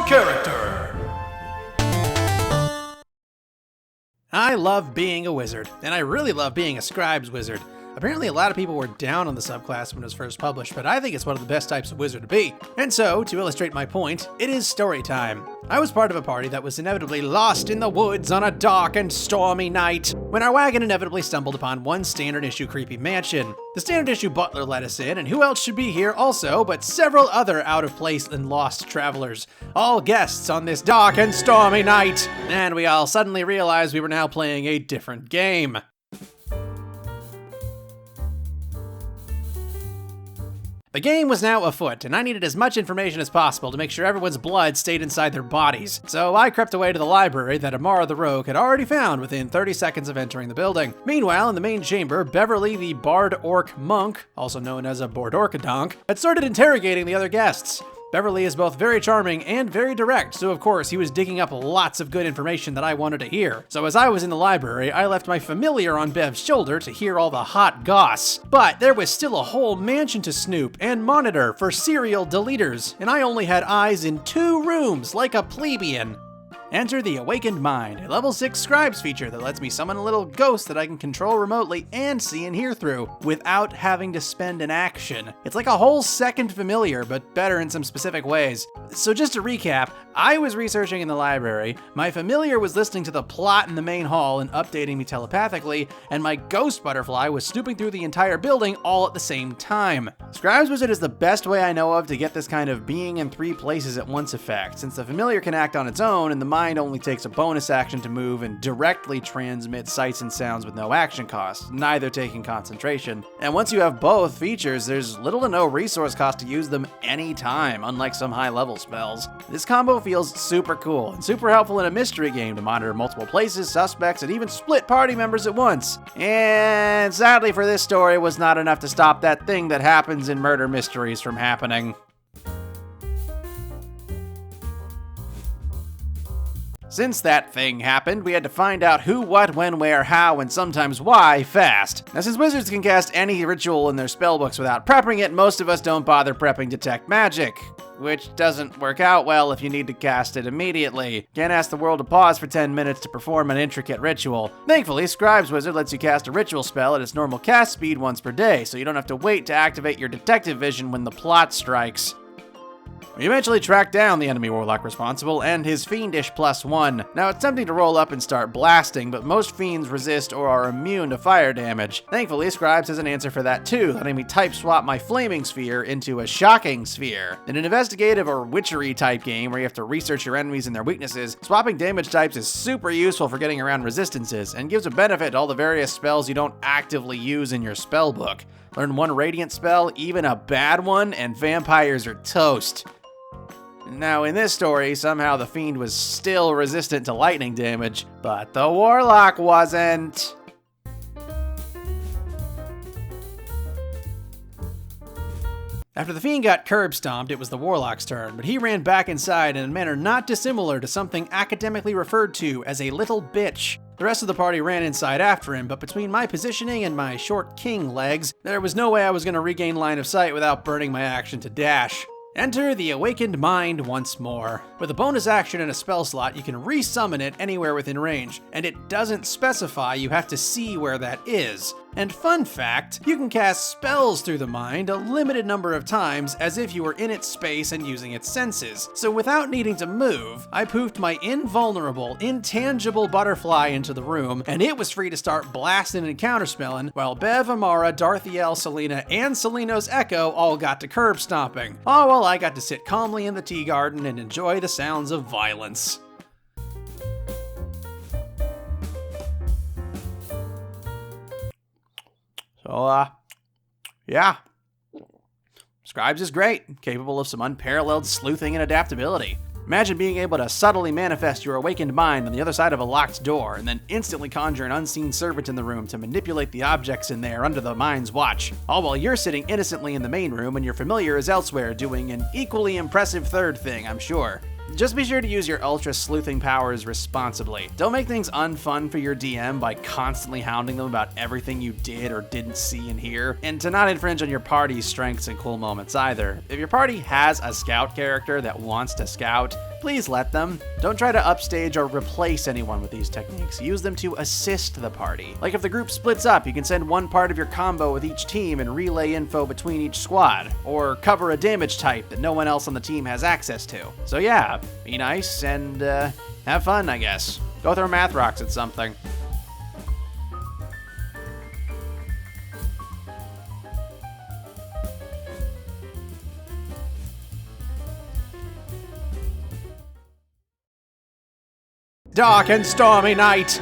character. I love being a wizard, and I really love being a Scribes Wizard. Apparently a lot of people were down on the subclass when it was first published, but I think it's one of the best types of wizard to be. And so, to illustrate my point, it is story time. I was part of a party that was inevitably lost in the woods on a dark and stormy night, when our wagon inevitably stumbled upon one standard issue creepy mansion. The standard issue butler let us in, and who else should be here also but several other out-of-place and lost travelers, all guests on this dark and stormy night. And we all suddenly realized we were now playing a different game. The game was now afoot, and I needed as much information as possible to make sure everyone's blood stayed inside their bodies. So I crept away to the library that Amara the Rogue had already found within 30 seconds of entering the building. Meanwhile, in the main chamber, Beverly the Bard Orc Monk, also known as a Bordorkadonk, had started interrogating the other guests. Beverly is both very charming and very direct, so of course he was digging up lots of good information that I wanted to hear. So as I was in the library, I left my familiar on Bev's shoulder to hear all the hot goss. But there was still a whole mansion to snoop and monitor for serial deleters, and I only had eyes in 2 rooms like a plebeian. Enter the Awakened Mind, a level 6 Scribes feature that lets me summon a little ghost that I can control remotely and see and hear through, without having to spend an action. It's like a whole second familiar, but better in some specific ways. So just to recap, I was researching in the library, my familiar was listening to the plot in the main hall and updating me telepathically, and my ghost butterfly was snooping through the entire building all at the same time. Scribes Wizard is the best way I know of to get this kind of being in 3 places at once effect, since the familiar can act on its own and the mind only takes a bonus action to move and directly transmit sights and sounds with no action cost, neither taking concentration. And once you have both features, there's little to no resource cost to use them anytime, unlike some high level spells. This combo feels super cool and super helpful in a mystery game to monitor multiple places, suspects, and even split party members at once. And sadly for this story, it was not enough to stop that thing that happens in murder mysteries from happening. Since that thing happened, we had to find out who, what, when, where, how, and sometimes why fast. Now since wizards can cast any ritual in their spellbooks without prepping it, most of us don't bother prepping Detect Magic, which doesn't work out well if you need to cast it immediately. Can't ask the world to pause for 10 minutes to perform an intricate ritual. Thankfully, Scribes Wizard lets you cast a ritual spell at its normal cast speed once per day, so you don't have to wait to activate your detective vision when the plot strikes. We eventually track down the enemy warlock responsible and his fiendish +1. Now it's tempting to roll up and start blasting, but most fiends resist or are immune to fire damage. Thankfully, Scribes has an answer for that too, letting me type swap my flaming sphere into a shocking sphere. In an investigative or witchery type game where you have to research your enemies and their weaknesses, swapping damage types is super useful for getting around resistances, and gives a benefit to all the various spells you don't actively use in your spellbook. Learn one radiant spell, even a bad one, and vampires are toast. Now in this story, somehow the fiend was still resistant to lightning damage, but the warlock wasn't. After the fiend got curb stomped, it was the warlock's turn, but he ran back inside in a manner not dissimilar to something academically referred to as a little bitch. The rest of the party ran inside after him, but between my positioning and my short king legs, there was no way I was going to regain line of sight without burning my action to dash. Enter the Awakened Mind once more. With a bonus action and a spell slot, you can re-summon it anywhere within range, and it doesn't specify you have to see where that is. And fun fact, you can cast spells through the mind a limited number of times as if you were in its space and using its senses. So without needing to move, I poofed my invulnerable, intangible butterfly into the room, and it was free to start blasting and counterspelling, while Bev, Amara, Darthiel, Selena, and Seleno's Echo all got to curb stomping. All while I got to sit calmly in the tea garden and enjoy the sounds of violence. So, yeah. Scribes is great, capable of some unparalleled sleuthing and adaptability. Imagine being able to subtly manifest your awakened mind on the other side of a locked door, and then instantly conjure an unseen servant in the room to manipulate the objects in there under the mind's watch, all while you're sitting innocently in the main room and your familiar is elsewhere doing an equally impressive third thing, I'm sure. Just be sure to use your ultra sleuthing powers responsibly. Don't make things unfun for your DM by constantly hounding them about everything you did or didn't see and hear, and to not infringe on your party's strengths and cool moments either. If your party has a scout character that wants to scout, please let them. Don't try to upstage or replace anyone with these techniques. Use them to assist the party. Like if the group splits up, you can send one part of your combo with each team and relay info between each squad, or cover a damage type that no one else on the team has access to. So yeah, be nice and have fun, I guess. Go throw math rocks at something. Dark and stormy night.